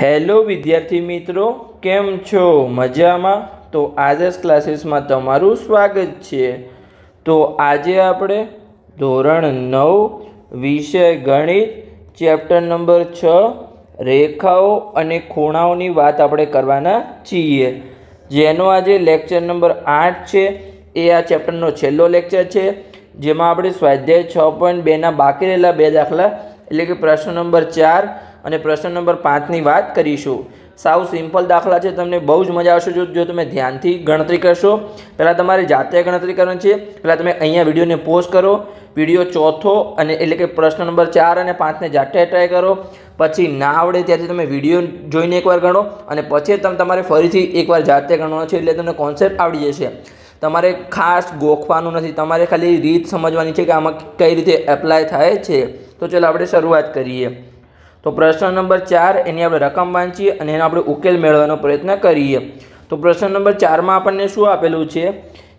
Hello વિદ્યાર્થી મિત્રો, કેમ છો? મજામાં? તો આદર્શ ક્લાસીસમાં તમારું સ્વાગત છે। તો આજે આપણે ધોરણ 9 વિષય ગણિત ચેપ્ટર નંબર 6 રેખાઓ અને ખૂણાઓની વાત આપણે કરવાના છીએ, જેનો આજે લેક્ચર નંબર 8 છે। એ આ ચેપ્ટરનો છેલ્લો લેક્ચર છે, જેમાં આપણે સ્વાધ્યાય 6.2ના બાકી રહેલા બે દાખલા એટલે કે પ્રશ્ન નંબર 4 અને પ્રશ્ન નંબર 5ની વાત કરીશું। સાવ સિમ્પલ દાખલા છે, તમને બહુ જ મજા આવશે જો તમે ધ્યાનથી ગણતરી કરશો। પહેલાં તમારે જાતે ગણતરી કરવાની છે। પહેલાં તમે અહીંયા વિડીયોને પોઝ કરો, વિડીયો ચોથો અને એટલે કે પ્રશ્ન નંબર 4 અને 5ને જાતે ટ્રાય કરો, પછી ના આવડે ત્યારથી તમે વિડીયો જોઈને એકવાર ગણો અને પછી તમારે ફરીથી એકવાર જાતે ગણવાનો છે, એટલે તમને કોન્સેપ્ટ આવડી જશે। તમારે ખાસ ગોખવાનું નથી, તમારે ખાલી રીત સમજવાની છે કે આમાં કઈ રીતે એપ્લાય થાય છે। તો ચાલો આપણે શરૂઆત કરીએ। તો પ્રશ્ન નંબર 4 એની આપણે રકમ વાંચીએ અને એનો આપણે ઉકેલ મેળવવાનો પ્રયત્ન કરીએ। તો પ્રશ્ન નંબર 4માં આપણને શું આપેલું છે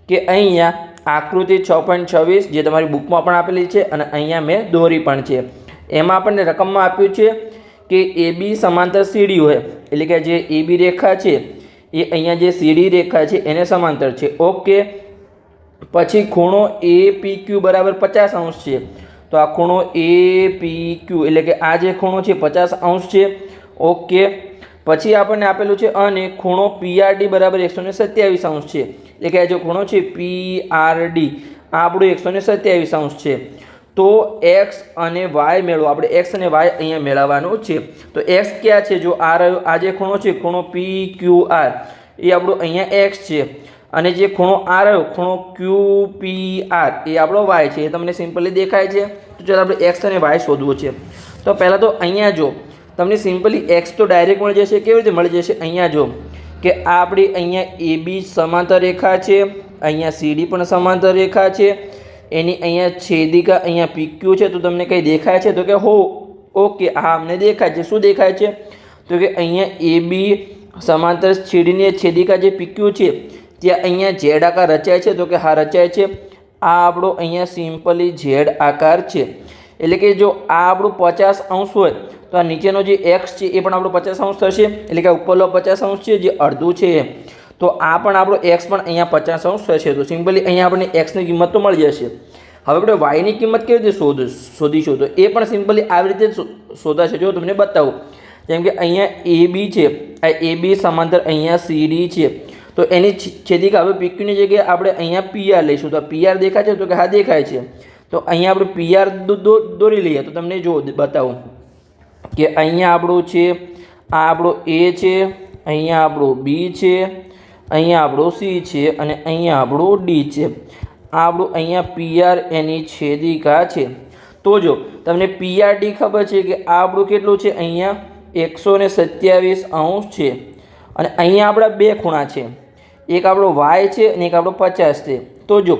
કે અહીંયા આકૃતિ 6.26 જે તમારી બુકમાં પણ આપેલી છે અને અહીંયા મેં દોરી પણ છે। એમાં આપણને રકમમાં આપ્યું છે કે AB સમાંતર CD હોય, એટલે કે જે AB રેખા છે એ અહીંયા જે CD રેખા છે એને સમાંતર છે। ઓકે, પછી ખૂણો APQ બરાબર 50° છે। તો આ ખૂણો APQ એટલે કે આ જે ખૂણો છે 50° છે। ઓકે, પછી આપણને આપેલું છે અને ખૂણો PRD બરાબર 127° છે, એટલે કે આ જે ખૂણો છે PRD આ આપણું 127° છે। તો x અને y મેળવો, આપણે x અને y અહીંયા મેળવવાનું છે। તો x ક્યાં છે? જો આ રહ્યો, આ જે ખૂણો છે ખૂણો PQR એ આપણું અહીંયા x છે, અને જે ખૂણો આ રહ્યો ખૂણો QPR એ આપણો y છે। એ તમને સિમ્પલી દેખાય છે। તો ચાલો આપણે x અને y શોધવું છે। તો પહેલાં તો અહીંયા જો તમને સિમ્પલી x તો ડાયરેક્ટ મળી જશે। કેવી રીતે મળી જશે? અહીંયા જો કે આ આપણી અહીંયા AB સમાંતર રેખા છે, અહીંયા CD પણ સમાંતર રેખા છે, એની અહીંયા છેદિકા અહીંયા PQ છે। તો તમને કંઈ દેખાય છે? તો કે હો ઓકે, હા અમને દેખાય છે। શું દેખાય છે? તો કે અહીંયા AB સમાંતર CDની છેદિકા જે PQ છે ત્યાં અહીંયા ઝેડ આકાર રચાય છે। તો કે હા રચાય છે। આ આપણો અહીંયા સિમ્પલી ઝેડ આકાર છે, એટલે કે જો આ આપણું 50° હોય તો આ નીચેનો જે x છે એ પણ આપણો 50° થશે, એટલે કે ઉપરનો 50° છે જે અડધું છે, તો આ પણ આપણો x પણ અહીંયા 50° થશે। તો સિમ્પલી અહીંયા આપણને x ની કિંમત તો મળી જશે। હવે આપણે y ની કિંમત કેવી રીતે શોધીશું? તો એ પણ સિમ્પલી આવી રીતે શોધાશે। જો તમને બતાવું, જેમ કે અહીંયા AB છે, આ AB સમાંતર અહીંયા CD છે, તો એની છેદિકા હવે PQની જગ્યાએ આપણે અહીંયા PR લઈશું। તો PR દેખાય છે? તો કે હા દેખાય છે। તો અહીંયા આપણે PR દોરી લઈએ તો તમને જો બતાવું કે અહીંયા આપણું છે, આ આપણો A છે, અહીંયા આપણું B છે, અહીંયા આપણું C છે અને અહીંયા આપણું D છે। આ આપણું અહીંયા PR એની છેદિકા છે। તો જો તમને PRD ખબર છે કે આ આપણું કેટલું છે? અહીંયા 127° છે, અને અહીંયા આપણા બે ખૂણા છે, એક આપણો y છે અને એક આપણો 50 છે। તો જો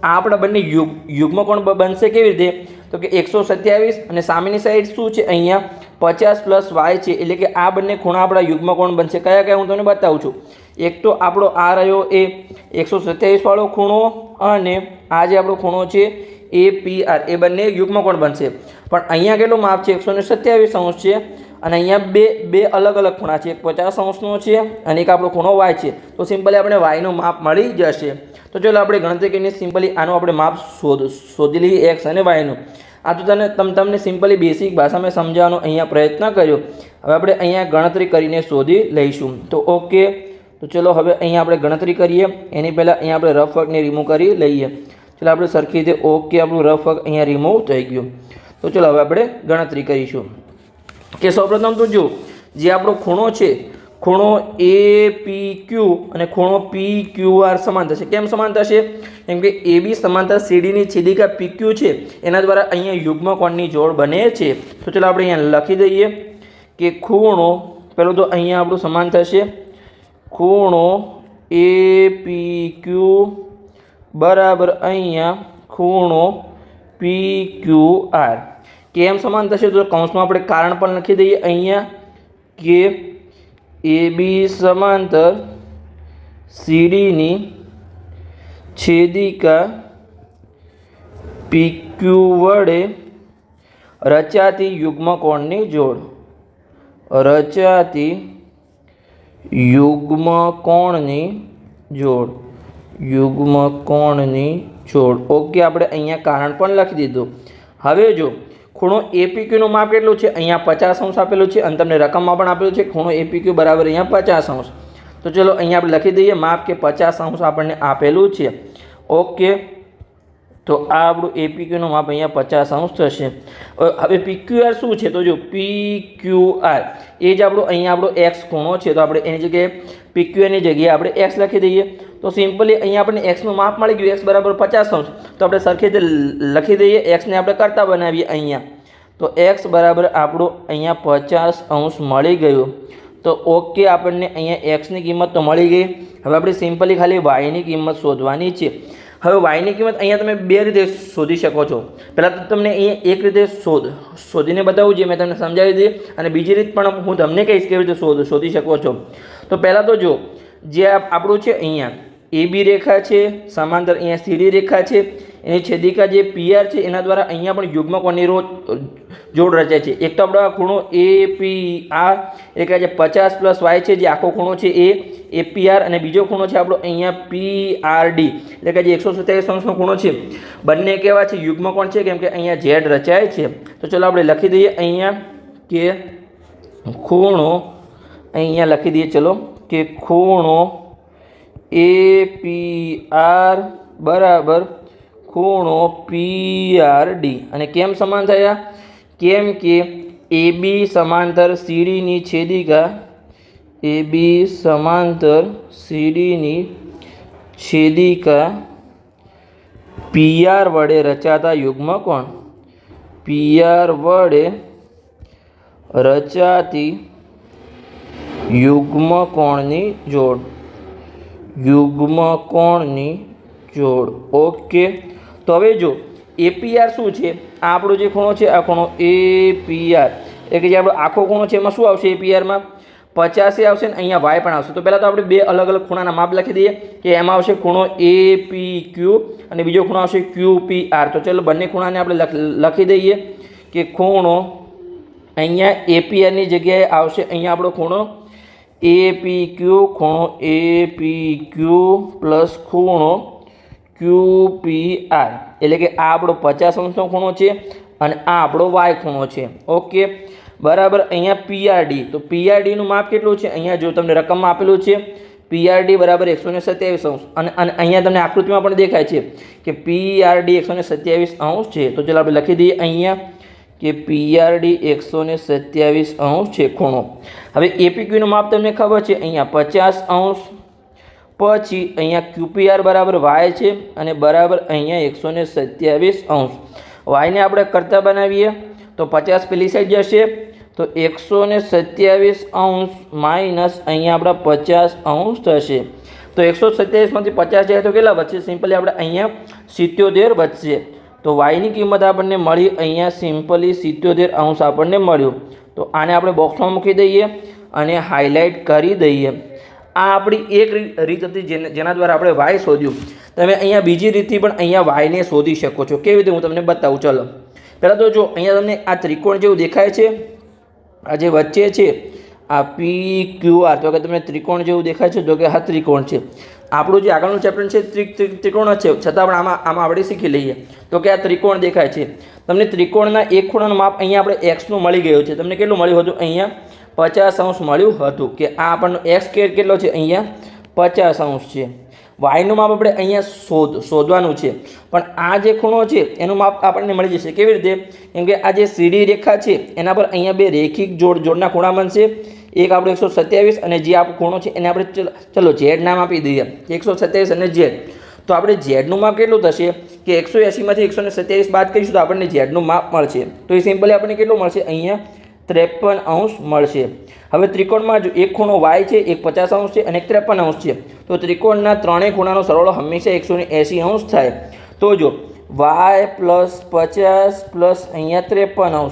આ આપણા બંને યુગ્મકોણ બનશે કેવી રીતે? તો કે 127 અને સામેની સાઈડ શું છે? અહીંયા 50 + y છે, એટલે કે આ બંને ખૂણા આપણા યુગ્મકોણ બનશે। કયા કયા હું તમને બતાવું છું। એક તો આપણો આ રહ્યો એ 127 વાળો ખૂણો, અને આ જે આપણો ખૂણો છે APR એ બંને યુગ્મકોણ બનશે। પણ અહીંયા કેટલું માપ છે? 127° છે, અને અહીંયા બે અલગ અલગ ખૂણા છે, એક 50°નો છે અને એક આપણો ખૂણો y છે। તો સિમ્પલી આપણે yનું માપ મળી જશે। તો ચાલો આપણે ગણતરી કરીને સિમ્પલી આનું આપણે માપ શોધી લઈએ, x અને yનું। આ તો તમને સિમ્પલી બેસિક ભાષામાં સમજાવવાનો અહીંયા પ્રયત્ન કર્યો। હવે આપણે અહીંયા ગણતરી કરીને શોધી લઈશું। તો ઓકે, તો ચલો હવે અહીંયા આપણે ગણતરી કરીએ। એની પહેલાં અહીંયા આપણે રફ વર્કને રિમૂવ કરી લઈએ। ચલો આપણે સરખી રીતે ઓકે, આપણું રફ વર્ક અહીંયા રિમૂવ થઈ ગયું। તો ચલો હવે આપણે ગણતરી કરીશું કે સૌપ્રથમ તો જો જે આપણો ખૂણો છે, ખૂણો APQ અને ખૂણો PQR સમાંતર છે। કેમ સમાંતર છે? કેમ કે AB સમાંતર CDની છેદિકા PQ છે, એના દ્વારા અહીંયા યુગ્મકોણની જોડ બને છે। તો ચાલો આપણે અહીંયા લખી દઈએ કે ખૂણો, પહેલું તો અહીંયા આપણું સમાંતર છે, ખૂણો APQ બરાબર અહીંયા ખૂણો PQR। કેમ સમાંતર છે? તો કૌંસમાં આપણે કારણ પણ લખી દઈએ અહીંયા કે AB સમાંતર CDની છેદિકા PQ વડે રચાતી યુગ્મકોણની જોડ। રચાતી યુગ્મ કોણની જોડ, યુગ્મ કોણની જોડ. ઓકે, આપણે અહીંયા કારણ પણ લખી દીધું. હવે જો ખૂણો એપીક્યુનું માપ કેટલું છે, અહીંયા 50° આપેલું છે અને તમને રકમમાં પણ આપેલું છે ખૂણો એપીક્યુ બરાબર અહીંયા 50°. તો ચલો અહીંયા આપણે લખી દઈએ માપ કે 50° આપણને આપેલું છે. ઓકે, તો આ આપણું એપીક્યુનું માપ અહીંયા 50° થશે. હવે પીક્યુઆર શું છે, તો જો પીક્યુઆર એ જ આપણું અહીંયા આપણો એક્સ ખૂણો છે, તો આપણે એની જગ્યાએ પીક્યુઆરની જગ્યાએ આપણે એક્સ લખી દઈએ. તો સિમ્પલી અહીંયા આપણને એક્સનું માપ મળી ગયું, એક્સ બરાબર 50°. તો આપણે સરખી રીતે લખી દઈએ, એક્સને આપણે કરતા બનાવીએ અહીંયા. તો એક્સ બરાબર આપણું અહીંયા 50° મળી ગયું. તો ઓકે, આપણને અહીંયા એક્સની કિંમત તો મળી ગઈ. હવે આપણે સિમ્પલી ખાલી વાયની કિંમત શોધવાની છે. હવે વાયની કિંમત અહીંયા તમે બે રીતે શોધી શકો છો. પહેલાં તો તમને અહીંયા એક રીતે શોધીને બતાવું જે મેં તમને સમજાવી દીધી, અને બીજી રીત પણ હું તમને કહીશ કેવી રીતે શોધી શકો છો. તો પહેલાં તો જો જે આપણું છે અહીંયા AB રેખા છે, સમાંતર અહીંયા CD રેખા છે, એની છેદિકા જે PR છે એના દ્વારા અહીંયા પણ યુગ્મ કોણની જોડ રચાય છે. એક તો આપણો આ ખૂણો APR એટલે કે જે 50 + y છે જે આખો ખૂણો છે એ APR, અને બીજો ખૂણો છે આપણો અહીંયા PRD એટલે કે જે 127° ખૂણો છે. બંને કેવા છે, યુગ્મ કોણ છે, કેમ કે અહીંયા Z રચાય છે. તો ચલો આપણે લખી દઈએ અહીંયા કે ખૂણો, અહીંયા લખી દઈએ ચલો કે ખૂણો APR બરાબર ખૂણો PRD. અને કેમ સમાન થયા, કેમ કે AB સમાંતર CDની છેદિકા, AB સમાંતર CDની છેદિકા PR વડે રચાતા યુગ્મ કોણ, PR વડે રચાતી યુગ્મ કોણની જોડ, યુગ્મ કોણની જોડ. ઓકે, તો હવે જો APR શું છે, આ આપણો જે ખૂણો છે આ ખૂણો APR એટલે કે જે આપણો આખો ખૂણો છે એમાં શું આવશે, APRમાં 50 આવશે ને અહીંયા વાય પણ આવશે. તો પહેલાં તો આપણે બે અલગ અલગ ખૂણાના માપ લખી દઈએ કે એમાં આવશે ખૂણો APQ અને બીજો ખૂણો આવશે QPR. તો ચલો બંને ખૂણાને આપણે લખી દઈએ કે ખૂણો અહીંયા APRની જગ્યાએ આવશે અહીંયા આપણો ખૂણો APQ, ખૂણો APQ પ્લસ ખૂણો QPR એટલે કે આ આપણો 50°નો ખૂણો છે અને આ આપણો વાય ખૂણો છે. ઓકે, બરાબર. અહીંયા PRD, તો PRDનું માપ કેટલું છે, અહીંયા જો તમને રકમમાં આપેલું છે PRD બરાબર 127°, અને અહીંયા તમને આકૃતિમાં પણ દેખાય છે કે PRD 127° છે. તો ચાલો આપણે લખી દઈએ અહીંયા કે PRD 127° છે ખૂણો. હવે APQનું માપ તમને ખબર છે અહીંયા 50°, પછી અહીંયા QPR બરાબર y છે અને બરાબર અહીંયા 127°. વાયને આપણે કરતા બનાવીએ તો 50 પેલી સાઈડ જશે, તો 127° માઇનસ અહીંયા આપણા 50° થશે. તો 127માંથી 50 જાય તો કેટલા બચશે, સિમ્પલી આપણે અહીંયા 77 બચશે. તો વાયની કિંમત આપણને મળી અહીંયા સિમ્પલી 77° આપણને મળ્યું. તો આને આપણે બોક્સમાં મૂકી દઈએ અને હાઇલાઇટ કરી દઈએ. આ આપણી એક રીત હતી જેના દ્વારા આપણે વાય શોધ્યું. તમે અહીંયા બીજી રીતથી પણ અહીંયા વાયને શોધી શકો છો. કેવી રીતે હું તમને બતાવું. ચલો પહેલાં તો જો અહીંયા તમને આ ત્રિકોણ જેવું દેખાય છે, આ જે વચ્ચે છે આ PQR, તો કે તમને ત્રિકોણ જેવું દેખાય છે, તો કે આ ત્રિકોણ છે. આપણું જે આગળનું ચેપ્ટર છે ત્રિકોણ જ છે, છતાં પણ આમાં આપણે શીખી લઈએ. તો કે આ ત્રિકોણ દેખાય છે, તમને ત્રિકોણના એક ખૂણાનું માપ અહીંયા આપણે એક્સનું મળી ગયું છે. તમને કેટલું મળ્યું હતું, અહીંયા 50° મળ્યું હતું કે આ આપણનો એક્સ કેટલો છે, અહીંયા 50° છે. વાયનું માપ આપણે અહીંયા શોધવાનું છે, પણ આ જે ખૂણો છે એનું માપ આપણને મળી જશે. કેવી રીતે, કેમ કે આ જે સીડી રેખા છે એના પર અહીંયા બે રેખિક જોડના ખૂણા બનશે. એક આપણો 127 અને જે આપણો ખૂણો છે એને આપણે ચલો ઝેડ નામ આપી દઈએ, 127 અને ઝેડ. તો આપણે ઝેડનું માપ કેટલું થશે કે 180માંથી 127 બાદ કરીશું તો આપણને ઝેડનું માપ મળશે. તો એ સિમ્પલી આપણને કેટલું મળશે, અહીંયા 53° મળશે. હવે ત્રિકોણમાં જો એક ખૂણો y છે, એક 50° છે અને એક 53° છે, તો ત્રિકોણના ત્રણેય ખૂણાનો સરવાળો હંમેશા 180° થાય. તો જો y પ્લસ 50 પ્લસ અહીંયા 53°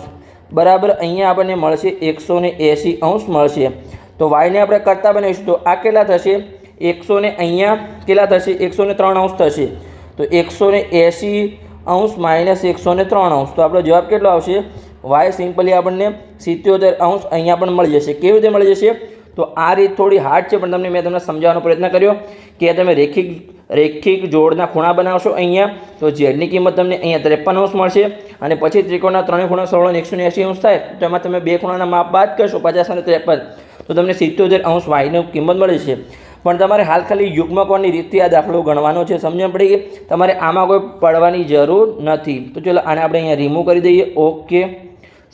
બરાબર અહીંયા આપણને મળશે 180° મળશે. તો વાયને આપણે કરતા બનાવીશું તો આ કેટલા થશે, 100 ને અહીંયા કેટલા થશે, 103° થશે. તો 180° માઇનસ 103°, તો આપણો જવાબ કેટલો આવશે, વાય સિમ્પલી આપણને 77° અહીંયા પણ મળી જશે. કેવી રીતે મળી જશે? તો આ રીત થોડી હાર્ડ છે, પણ મેં તમને સમજાવવાનો પ્રયત્ન કર્યો કે તમે રેખિક જોડના ખૂણા બનાવશો અહીંયા, તો ઝેડની કિંમત તમને અહીંયા 53° મળશે. અને પછી ત્રિકોણના ત્રણેય ખૂણા 16 અને 180° થાય, તો એમાં તમે બે ખૂણાના માપ બાદ કરશો 50 અને 53, તો તમને 77° વાયની કિંમત મળે છે. પણ તમારે હાલ ખાલી યુગ્મકોણની રીતથી આ દાખલો ગણવાનો છે. સમજણ પડી ગઈ? તમારે આમાં કોઈ પડવાની જરૂર નથી. તો ચલો આને આપણે અહીંયા રિમૂવ કરી દઈએ. ઓકે,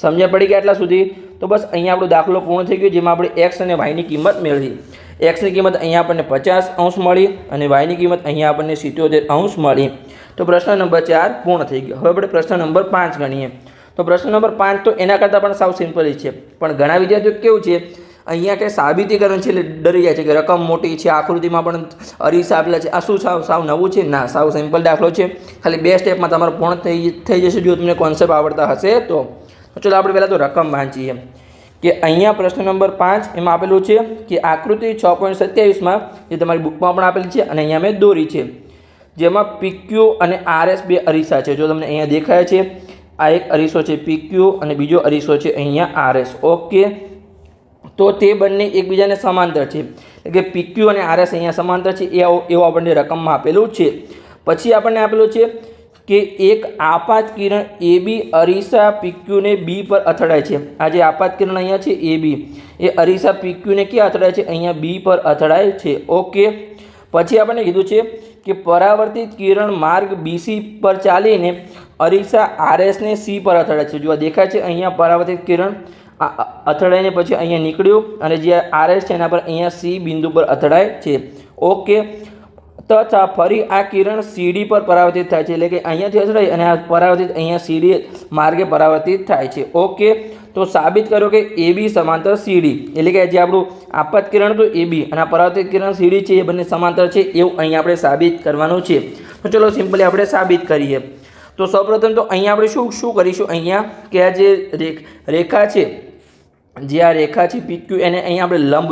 સમજણ પડી ગયા આટલા સુધી? તો બસ અહીંયા આપણો દાખલો પૂર્ણ થઈ ગયો, જેમાં આપણે એક્સ અને વાયની કિંમત મેળવી. એક્સની કિંમત અહીંયા આપણને 50° મળી અને વાયની કિંમત અહીંયા આપણને 77° મળી. તો પ્રશ્ન નંબર 4 પૂર્ણ થઈ ગયો. હવે આપણે પ્રશ્ન નંબર 5 ગણીએ. તો પ્રશ્ન નંબર 5 તો એના કરતાં પણ સાવ સિમ્પલ છે, પણ ઘણા વિદ્યાર્થીઓ કેવું છે, અહીંયા કંઈ સાબિતીકરણ છે એટલે ડરી જાય છે કે રકમ મોટી છે, આકૃતિમાં પણ અરીસા આપેલા છે, આ શું સાવ નવું છે? ના, સાવ સિમ્પલ દાખલો છે. ખાલી 2 સ્ટેપમાં તમારો પૂર્ણ થઈ જશે જો તમને કોન્સેપ્ટ આવડતા હશે તો. ચલો આપણે પહેલાં તો રકમ વાંચીએ કે અહીંયા પ્રશ્ન નંબર 5 એમાં આપેલું છે કે આકૃતિ 6.27માં જે તમારી બુકમાં પણ આપેલી છે અને અહીંયા મેં દોરી છે, જેમાં PQ અને RS બે અરીસા છે. જો તમને અહીંયા દેખાય છે, આ એક અરીસો છે PQ અને બીજો અરીસો છે અહીંયા RS. ઓકે, તો તે બંને એકબીજાને સમાંતર છે, એટલે કે PQ અને RS અહીંયા સમાંતર છે એવું આપણને રકમમાં આપેલું છે. પછી આપણને આપેલું છે કે એક આપાત કિરણ AB અરીસા PQ ને B પર અથડાય છે. આ જે આપાત કિરણ અહીંયા છે AB એ અરીસા PQ ને ક્યાં અથડાય છે? અહીંયા B પર અથડાય છે. ઓકે, પછી આપણને કીધું છે કે પરાવર્તિત કિરણ માર્ગ BC પર ચાલીને અરીસા RS ને C પર અથડાય છે. જો આ દેખાય છે અહીંયા પરાવર્તિત કિરણ અથડાઈને પછી અહીંયા નીકળ્યું અને જે RS છે એના પર અહીંયા C બિંદુ પર અથડાય છે. ઓકે, તથા ફરી આ કિરણ CD પર પરાવર્તિત થાય છે, એટલે કે અહીંયાથી અથડાઈ અને આ પરાવર્તિત અહીંયા CD માર્ગે પરાવર્તિત થાય છે. ઓકે, તો સાબિત કરો કે AB સમાંતર CD, એટલે કે જે આપણું આપાત કિરણ હતું AB અને આ પરાવર્તિત કિરણ CD છે એ બંને સમાંતર છે એવું અહીંયા આપણે સાબિત કરવાનું છે. તો ચલો સિમ્પલી આપણે સાબિત કરીએ. તો સૌપ્રથમ તો અહીંયા આપણે શું કરીશું, અહીંયા કે આ જે રેખા છે, જે આ રેખા છે PQ એને અહીંયા આપણે લંબ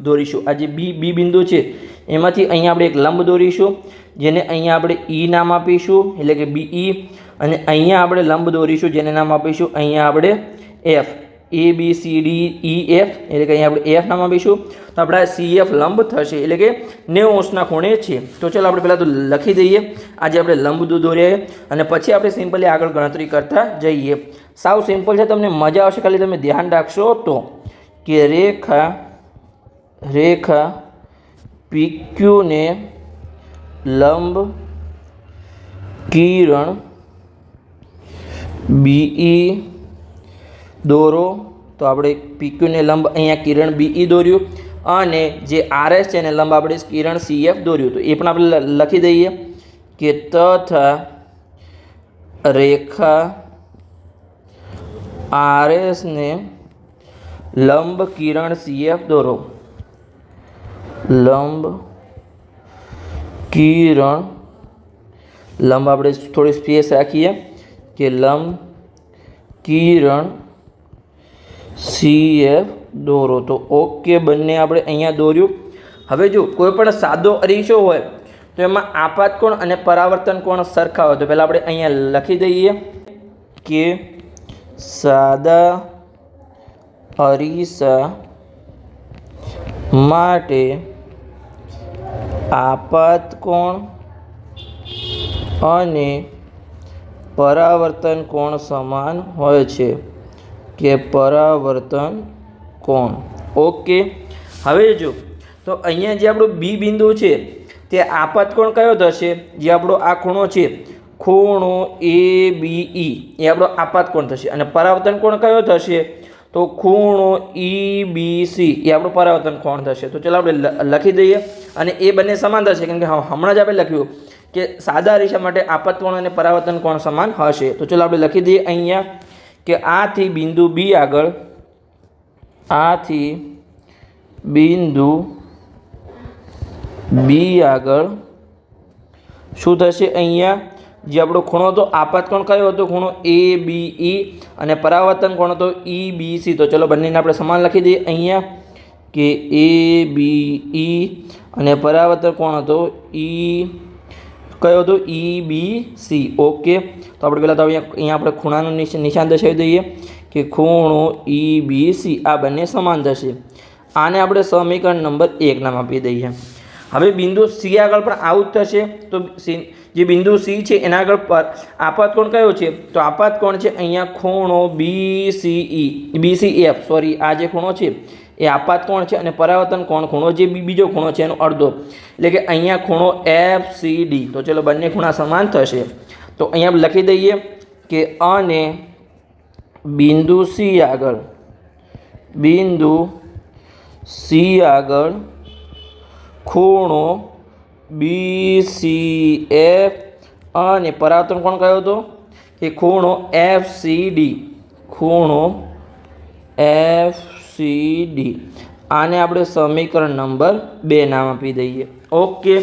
દોરીશું. આ જે B બિંદુ છે એમાંથી અહીંયા આપણે એક લંબ દોરીશું, જેને અહીંયા આપણે E નામ આપીશું, એટલે કે BE. અને અહીંયા આપણે લંબ દોરીશું જેને નામ આપીશું અહીંયા આપણે F, ABCDEF, એટલે કે અહીંયા આપણે F નામ આપીશું. તો આપણા CF લંબ થશે, એટલે કે 90° ખૂણે છે. તો ચાલો આપણે પહેલાં તો લખી દઈએ આજે આપણે લંબ દોર્યા અને પછી આપણે સિમ્પલી આગળ ગણતરી કરતા જઈએ. સાવ સિમ્પલ છે, તમને મજા આવશે, ખાલી તમે ધ્યાન રાખશો તો. કે રેખા PQ ને લંબ કિરણ BE દોરો. તો આપણે PQ ને લંબ અહીંયા કિરણ BE દોર્યું અને જે RS છે એને લંબ આપણે કિરણ CF દોર્યું. તો એ પણ આપણે લખી દઈએ કે તથા રેખા RS ને લંબ કિરણ CF દોરો. લંબ કિરણ લંબ આપણે થોડી સ્પેસ રાખીએ કે લંબ કિરણ CF દોરો. તો ઓકે, બંને આપણે અહીંયા દોર્યું. હવે જો કોઈ પણ સાદો અરીસો હોય તો એમાં આપાત કોણ અને પરાવર્તન કોણ સરખા હોય. તો પહેલાં આપણે અહીંયા લખી દઈએ કે સાદા અરીસા માટે આપાત કોણ અને પરાવર્તન કોણ સમાન હોય છે, કે પરાવર્તન કોણ. ઓકે, હવે જો તો અહીંયા જે આપણું B બિંદુ છે તે આપાત કોણ કયો થશે? જે આપણો આ ખૂણો છે, ખૂણો ABE એ આપણો આપાત કોણ થશે. અને પરાવર્તન કોણ કયો થશે? તો ખૂણો EBC એ આપણો પરાવર્તન કોણ થશે. તો ચાલો આપણે લખી દઈએ અને એ બંને સમાન થશે, કેમ કે હમણાં જ આપણે લખ્યું કે સાદા અરીસા માટે આપાત કોણ અને પરાવર્તન કોણ સમાન હશે. તો ચાલો આપણે લખી દઈએ અહીંયા કે આથી બિંદુ B આગળ, આથી બિંદુ B આગળ શું થશે? અહીંયા જે આપણો ખૂણો હતો આપાત કોણ કયો હતો? ખૂણો ABE અને પરાવર્તન કોણ હતો? EBC. તો ચલો બંનેને આપણે સમાન લખી દઈએ અહીંયા કે ABE અને પરાવર્તન કોણ હતો? કયો હતો? EBC. ઓકે, તો આપણે પહેલાં તો અહીંયા આપણે ખૂણાનું નિશાન દર્શાવી દઈએ કે ખૂણો EBC આ બંને સમાન થશે. આને આપણે સમીકરણ નંબર 1 નામ આપી દઈએ. હવે બિંદુ C આગળ પણ આવું જ થશે. તો જે બિંદુ C છે એના આગળ પર આપાત કોણ કયો છે? તો આપાત કોણ છે અહીંયા ખૂણો BCF સોરી આ જે ખૂણો છે એ આપાત કોણ છે અને પરાવર્તન કોણ ખૂણો જે બીજો ખૂણો છે એનો અડધો, એટલે કે અહીંયા ખૂણો FCD. તો ચલો બંને ખૂણા સમાન થશે. તો અહીંયા લખી દઈએ કે અને બિંદુ C આગળ ખૂણો BCF અને પરાવર્તન કોણ કયો હતો કે ખૂણો FCD. આને આપણે સમીકરણ નંબર 2 નામ આપી દઈએ. ઓકે.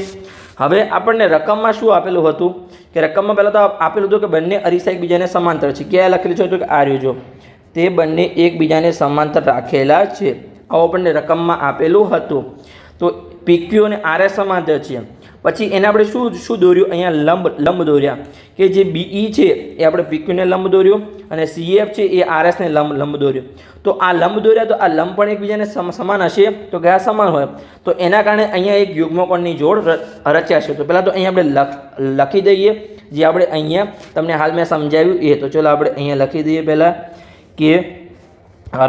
હવે આપણને રકમમાં શું આપેલું હતું કે રકમમાં પહેલાં તો આપેલું હતું કે બંને અરીસા એકબીજાને સમાંતર છે. ક્યાં લખેલું છે? તો કે આ રહ્યું જો તે બંને એકબીજાને સમાંતર રાખેલા છે. આવું આપણને રકમમાં આપેલું હતું. તો PQ અને RS સમાંતર છે. પછી એને આપણે શું દોર્યું? અહીંયા લંબ દોર્યા કે જે BE છે એ આપણે PQ ને લંબ દોર્યો અને CF છે એ RS ને લંબ દોર્યો. તો આ લંબ દોર્યા તો આ લંબ પણ એકબીજાને સમાન હશે. તો કયા સમાન હોય? તો એના કારણે અહીંયા એક યુગ્મકોણની જોડ રચ્યા છે. તો પહેલાં તો અહીંયા આપણે લખી દઈએ જે આપણે અહીંયા તમને હાલ મેં સમજાવ્યું એ. તો ચલો આપણે અહીંયા લખી દઈએ પહેલાં કે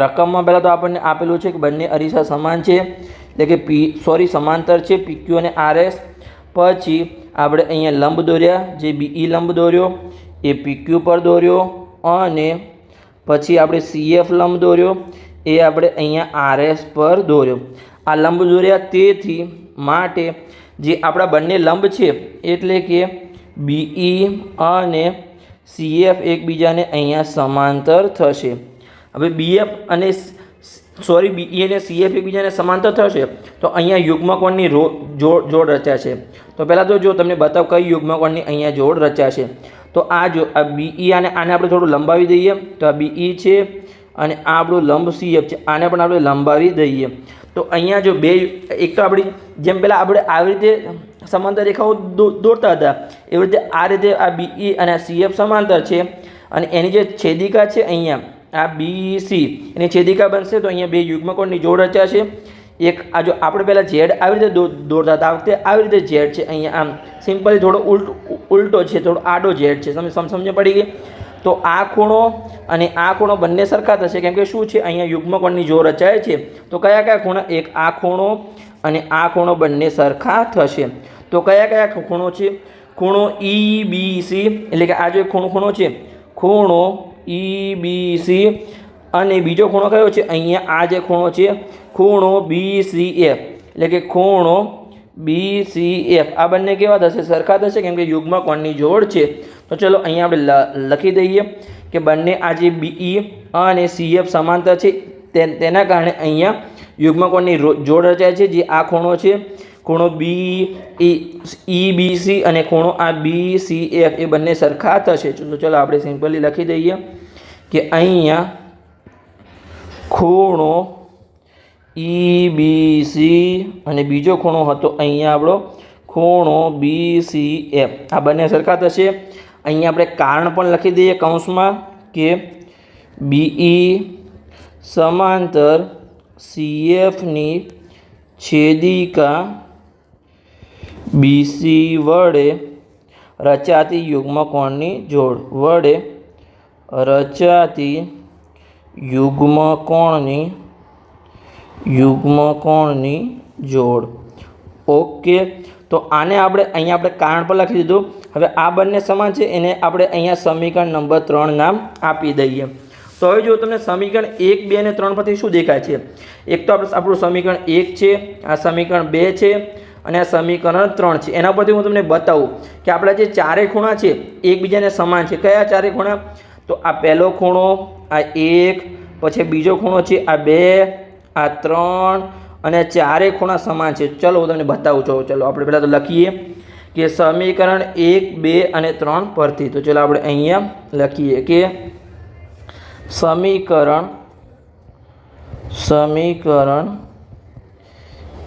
રકમમાં પહેલાં તો આપણને આપેલું છે કે બંને અરીસા સમાન છે, એટલે કે સમાંતર છે PQ અને RS. પછી આપણે અહીંયા લંબ દોર્યા, જે BE લંબ દોર્યો એ PQ પર દોર્યો અને પછી આપણે CF લંબ દોર્યો એ આપણે અહીંયા RS પર દોર્યો. આ લંબ દોર્યા તેથી માટે જે આપણા બંને લંબ છે એટલે કે BE અને CF એકબીજાને અહીંયા સમાંતર થશે. હવે BE અને CF એકબીજાને સમાંતર થશે તો અહીંયા યુગ્મકોણની જોડ રચાશે. તો પહેલાં તો જો તમને બતાવ કઈ યુગ્મકોણની અહીંયા જોડ રચાશે. તો આ જો આ BE આને આપણે થોડું લંબાવી દઈએ. તો આ BE છે અને આ આપણું લંબ CF છે, આને પણ આપણે લંબાવી દઈએ. તો અહીંયા જો બે એક તો આપણી જેમ પહેલાં આપણે આવી રીતે સમાંતર રેખાઓ દોરતા હતા એવી રીતે આ રીતે આ BE અને આ CF સમાંતર છે અને એની જે છેદિકા છે અહીંયા આ BC એની છેદિકા બનશે. તો અહીંયા બે યુગ્મકોણની જોડ રચાશે. એક આ જો આપણે પહેલાં ઝેડ આવી રીતે દોરતા હતા, આ વખતે આવી રીતે ઝેડ છે અહીંયા આમ સિમ્પલી થોડો ઉલટો છે, થોડો આડો ઝેડ છે. સમજ પડી ગઈ? તો આ ખૂણો અને આ ખૂણો બંને સરખા થશે કેમ કે શું છે અહીંયા યુગ્મકોણની જોડ રચાય છે. તો કયા ખૂણા? એક આ ખૂણો અને આ ખૂણો બંને સરખા થશે. તો કયા ખૂણો છે? ખૂણો EBC એટલે કે આ જો ખૂણો છે ખૂણો EBC અને બીજો ખૂણો કયો છે? અહીંયા આ જે ખૂણો છે ખૂણો BCF એટલે કે ખૂણો BCF. આ બંને કેવા થશે? સરખા થશે કેમ કે યુગ્મકોણની જોડ છે. તો ચલો અહીંયા આપણે લખી દઈએ કે બંને આ જે BE અને CF સમાંતર છે તેના કારણે અહીંયા યુગ્મકોણની જોડ રચાય છે. જે આ ખૂણો છે ખૂણો EBC અને ખૂણો આ BCF એ બંને સરખા થશે. તો ચલો આપણે સિમ્પલી લખી દઈએ કે અહીંયા ખૂણો EBC અને બીજો ખૂણો હતો અહીંયા આપણો ખૂણો BCF. આ બંને સરખા થશે. અહીંયા આપણે કારણ પણ લખી દઈએ કૌંસમાં કે BE સમાંતર CFની છેદિકા BC વડે રચાતી યુગ્મકોણની જોડ યુગ્મકોણની જોડ. ઓકે. તો આને અહીંયા આપણે કારણ પર લખી દીધું. હવે આ બંને સમાન છે એને આપણે અહીંયા સમીકરણ નંબર 3 નામ આપી દઈએ. તો હવે જો તમને સમીકરણ 1, 2 અને 3 પરથી શું દેખાય છે? એક તો આપણું સમીકરણ 1 છે, આ સમીકરણ 2 છે અને આ સમીકરણ 3 છે. એના પરથી હું તમને બતાવું કે આપણા જે ચારેય ખૂણા છે એકબીજાને સમાન છે. કયા ચારેય ખૂણા? તો આ પહેલો ખૂણો, આ 1, પછી બીજો ખૂણો છે આ 2, આ 3 અને ચારેય ખૂણા સમાન છે. ચલો હું તમને બતાવું છું. ચલો આપણે પહેલાં તો લખીએ કે સમીકરણ 1, 2 અને 3 પરથી. તો ચલો આપણે અહીંયા લખીએ કે સમીકરણ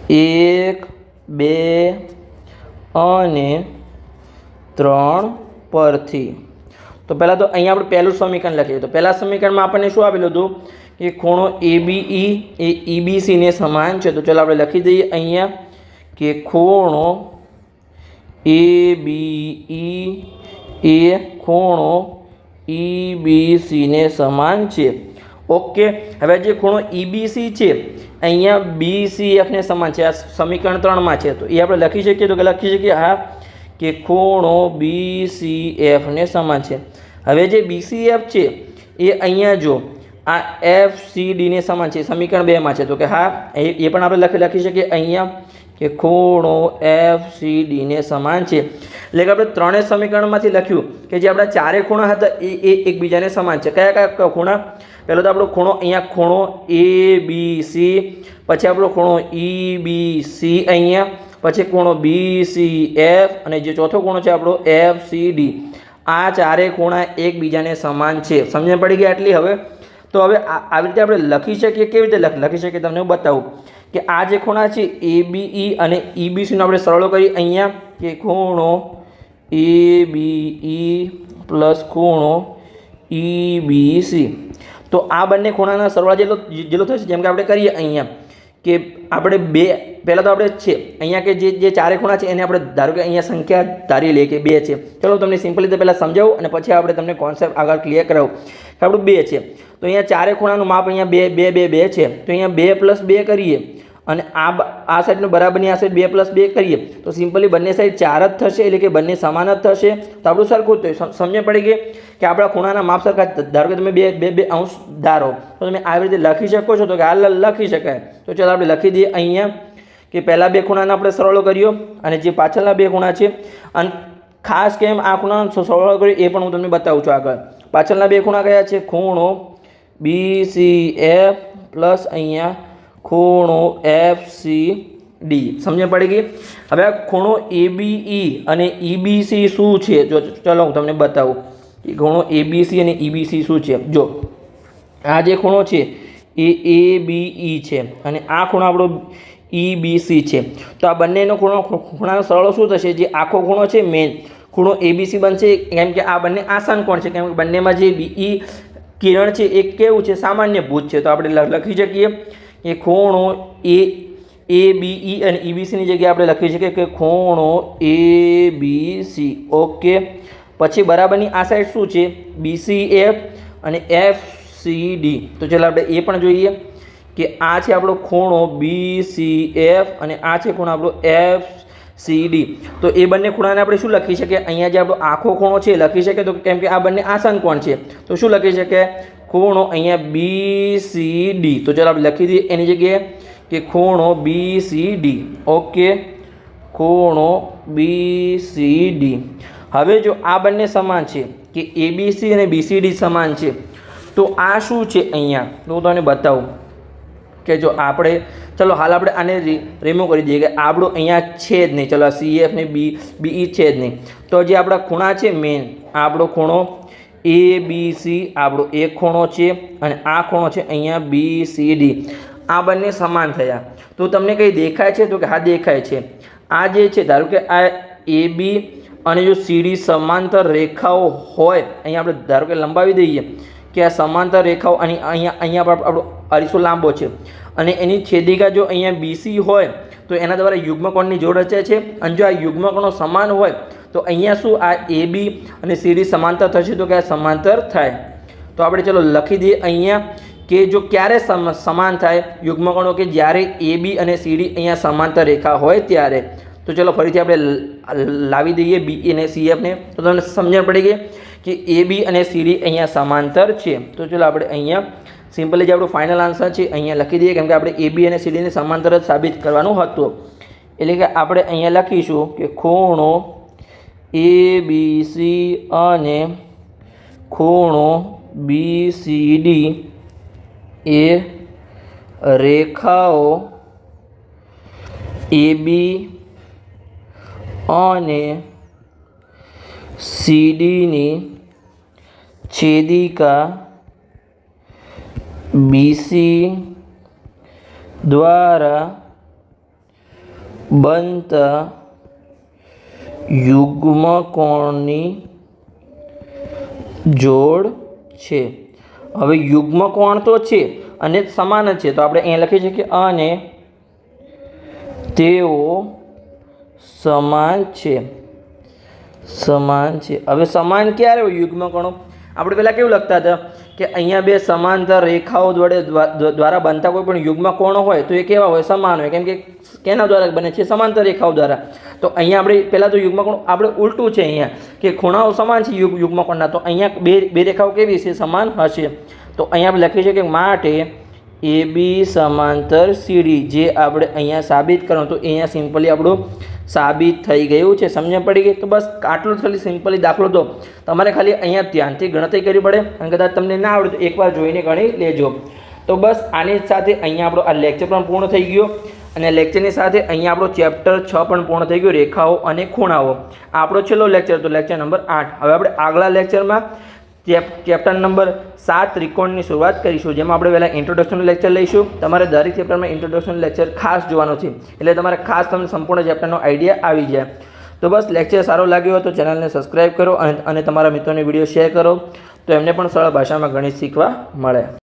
1, 2 અને 3 પરથી. તો પહેલાં તો અહીંયા આપણે પહેલું સમીકરણ લખીએ. તો પહેલાં સમીકરણમાં આપણને શું આપેલું હતું કે ખૂણો ABE એ EBCને સમાન છે. તો ચાલો આપણે લખી દઈએ અહીંયા કે ખૂણો ABE એ ખૂણો EBCને સમાન છે. ઓકે, હવે જે ખૂણો EBC છે અહીંયા BCFને સમાન છે. આ સમીકરણ 3માં છે. તો એ આપણે લખી શકીએ. તો કે લખી શકીએ હા કે ખૂણો BCFને સમાન છે. હવે જે BCF છે એ અહીંયા જો આ FCDને સમાન છે, સમીકરણ 2માં છે. તો કે હા એ પણ આપણે લખી શકીએ અહીંયા કે ખૂણો FCDને સમાન છે. એટલે કે આપણે ત્રણેય સમીકરણમાંથી લખ્યું કે જે આપણા ચારે ખૂણા હતા એ એકબીજાને સમાન છે. કયા કયા ખૂણા? પહેલો તો આપણો ખૂણો અહીંયા ખૂણો ABC, પછી આપણો ખૂણો EBC અહીંયા, પછી ખૂણો BCF અને જે ચોથો ખૂણો છે આપણો FCD. આ ચારે ખૂણા એકબીજાને સમાન છે. સમજણ પડી ગઈ આટલી? હવે તો હવે આવી રીતે આપણે લખી શકીએ. કેવી રીતે લખી શકીએ તમને હું બતાવું કે આ જે ખૂણા છે ABE અને EBCનો આપણે સરળો કરી અહીંયા કે ખૂણો ABE પ્લસ ખૂણો EBC. તો આ બંને ખૂણાના સરવાળા જેટલો થશે. જેમ કે આપણે કરીએ અહીંયા કે આપણે બે પહેલાં તો આપણે છે અહીંયા કે જે ચારે ખૂણા છે એને આપણે ધારો કે અહીંયા સંખ્યા ધારી લઈએ કે 2 છે. ચલો તમને સિમ્પલ રીતે પહેલાં સમજાવું અને પછી આપણે તમને કોન્સેપ્ટ આગળ ક્લિયર કરાવું કે આપણું 2 છે. તો અહીંયા ચારે ખૂણાનું માપ અહીંયા 2 2 2 2 છે. તો અહીંયા 2 + 2 કરીએ અને આ સાઈડનું બરાબરની આ સાઈડ 2 + 2 કરીએ તો સિમ્પલી બંને સાઈડ 4 જ થશે. એટલે કે બંને સમાન જ થશે. તો આપણું સરખું જ થયું. સમજણ પડી ગઈ કે આપણા ખૂણાના માપ સરખા. ધારો કે તમે 2 2 2 અંશ ધારો તો તમે આવી રીતે લખી શકો છો. તો કે હાલ લખી શકાય. તો ચાલો આપણે લખી દઈએ અહીંયા કે પહેલા 2 ખૂણાના આપણે સરળો કર્યો અને જે પાછળના 2 ખૂણા છે અને ખાસ કેમ આ ખૂણાનો સરળો કર્યો એ પણ હું તમને બતાવું છું આગળ. પાછળના 2 ખૂણા કયા છે? ખૂણો BCF પ્લસ અહીંયા ખૂણો FCD. સમજણ પડી ગઈ? હવે આ ખૂણો ABE અને EBC શું છે? જો ચલો હું તમને બતાવું કે ખૂણો ABC અને EBC શું છે. જો આ જે ખૂણો છે એ ABE છે અને આ ખૂણો આપણો EBC છે. તો આ બંનેનો ખૂણાનો સરળો શું થશે? જે આખો ખૂણો છે મેઇન ખૂણો ABC બનશે. કેમ કે આ બંને આસાન કોણ છે? કેમ કે બંનેમાં જે BE કિરણ છે એ કેવું છે? સામાન્યભૂત છે. તો આપણે લખી શકીએ કે ખૂણો ABE અને EBCની જગ્યાએ આપણે લખી શકીએ કે ખૂણો ABC. ઓકે, પછી બરાબરની આ સાઈડ શું છે? BCF અને FCD. તો ચાલો આપણે એ પણ જોઈએ કે આ છે આપણો ખૂણો BCF અને આ છે ખૂણો આપણો FCD. તો એ બંને ખૂણાને આપણે શું લખી શકીએ? અહીંયા જે આપણો આખો ખૂણો છે લખી શકીએ. તો કેમ કે આ બંને આસાન કોણ છે તો શું લખી શકીએ? ખૂણો અહીંયા BCD. તો ચાલો આપણે લખી દઈએ એની જગ્યાએ કે ખૂણો BCD. ઓકે, ખૂણો BCD. હવે જો આ બંને સમાન છે કે ABC અને BCD સમાન છે તો આ શું છે અહીંયા? તો હું તમને બતાવું કે જો આપણે ચલો હાલ આપણે આને રિમૂવ કરી દઈએ કે આપણું અહીંયા છે જ નહીં. ચલો CF ને BE છે જ નહીં. તો જે આપણા ખૂણા છે મેઇન આપણો ખૂણો ABC આપણો એક ખૂણો છે અને આ ખૂણો છે અહીંયા BCD. આ બંને સમાન થયા. તો તમને કંઈ દેખાય છે? તો કે હા દેખાય છે. આ જે છે ધારો કે આ AB અને જો CD સમાંતર રેખાઓ હોય અહીંયા આપણે ધારો કે લંબાવી દઈએ કે આ સમાંતર રેખાઓ અને અહીંયા આપણો અરીસો લાંબો છે અને એની છેદિકા જો અહીંયા BC હોય તો એના દ્વારા યુગ્મકોણની જોડ રચાય છે. અને જો આ યુગ્મકોણો સમાન હોય તો અહીંયા શું આ AB અને CD સમાંતર થશે? તો કે આ સમાંતર થાય. તો આપણે ચલો લખી દઈએ અહીંયા કે જો ક્યારે સમાન થાય યુગ્મકોણો? કે જ્યારે AB અને CD અહીંયા સમાંતર રેખા હોય ત્યારે. તો ચલો ફરીથી આપણે લાવી દઈએ BE અને CFને. તો તમને સમજણ પડી ગઈ કે AB અને CD અહીંયા સમાંતર છે. તો ચલો આપણે અહીંયા સિમ્પલી જે આપણું ફાઇનલ આન્સર છે અહીંયા લખી દઈએ. કેમ કે આપણે AB અને CD ને સમાંતર જ સાબિત કરવાનું હતું. એટલે કે આપણે અહીંયા લખીશું કે ખૂણો ABC અને ખૂણો BCD એ રેખાઓ AB અને CDની છેદિકા BC દ્વારા બનતા યુગ્મકોણની જોડ છે. હવે યુગ્મ કોણ તો છે અને સમાન જ છે, તો આપણે અહીંયા લખીએ છીએ કે અને તેઓ સમાન છે. સમાન છે. હવે સમાન ક્યારે હોય યુગ્મ કોણો? આપણે પહેલાં કેવું લખતા હતા કે અહીંયા બે સમાંતર રેખાઓ દ્વારા બનતા કોઈ પણ યુગ્મ કોણો હોય તો એ કેવા હોય? સમાન હોય. કેમ કે કેના દ્વારા બને છે? સમાંતર રેખાઓ દ્વારા. તો અહીંયા આપણે પહેલાં તો યુગ્મ કોણ આપણે ઉલટું છે અહીંયા કે ખૂણાઓ સમાન છે યુગ્મ કોણના, તો અહીંયા બે રેખાઓ કેવી છે? સમાન હશે. તો અહીંયા આપણે લખીએ છીએ કે માટે AB સમાંતર CD, જે આપણે અહીંયા સાબિત કરવાનું તો અહીંયા સિમ્પલી આપણું સાબિત થઈ ગયું છે. સમજણ પડી ગઈ? તો બસ આટલું જ ખાલી સિમ્પલી દાખલો તો તમારે ખાલી અહીંયા ધ્યાનથી ગણતરી કરવી પડે, અને કદાચ તમને ના આવડે તો એકવાર જોઈને ગણી લેજો. તો બસ આની સાથે અહીંયા આપણો આ લેક્ચર પણ પૂર્ણ થઈ ગયો, અને લેક્ચરની સાથે અહીંયા આપણો ચેપ્ટર 6 પણ પૂર્ણ થઈ ગયો, રેખાઓ અને ખૂણાઓ. આપણો છેલ્લો લેક્ચર તો લેક્ચર નંબર 8. હવે આપણે આગલા લેક્ચરમાં ચેપ્ટર નંબર 7 ત્રિકોણની શરૂઆત કરીશું, જેમાં આપણે પહેલાં ઇન્ટ્રોડક્શનનું લેક્ચર લઈશું. તમારે દરેક ચેપ્ટરમાં ઇન્ટ્રોડક્શન લેક્ચર ખાસ જોવાનો છે, એટલે તમારે ખાસ તમને સંપૂર્ણ ચેપ્ટરનો આઈડિયા આવી જાય. તો બસ લેક્ચર સારો લાગ્યો હોય તો ચેનલને સબસ્ક્રાઈબ કરો અને તમારા મિત્રોને વિડીયો શેર કરો, તો એમને પણ સરળ ભાષામાં ગણિત શીખવા મળે.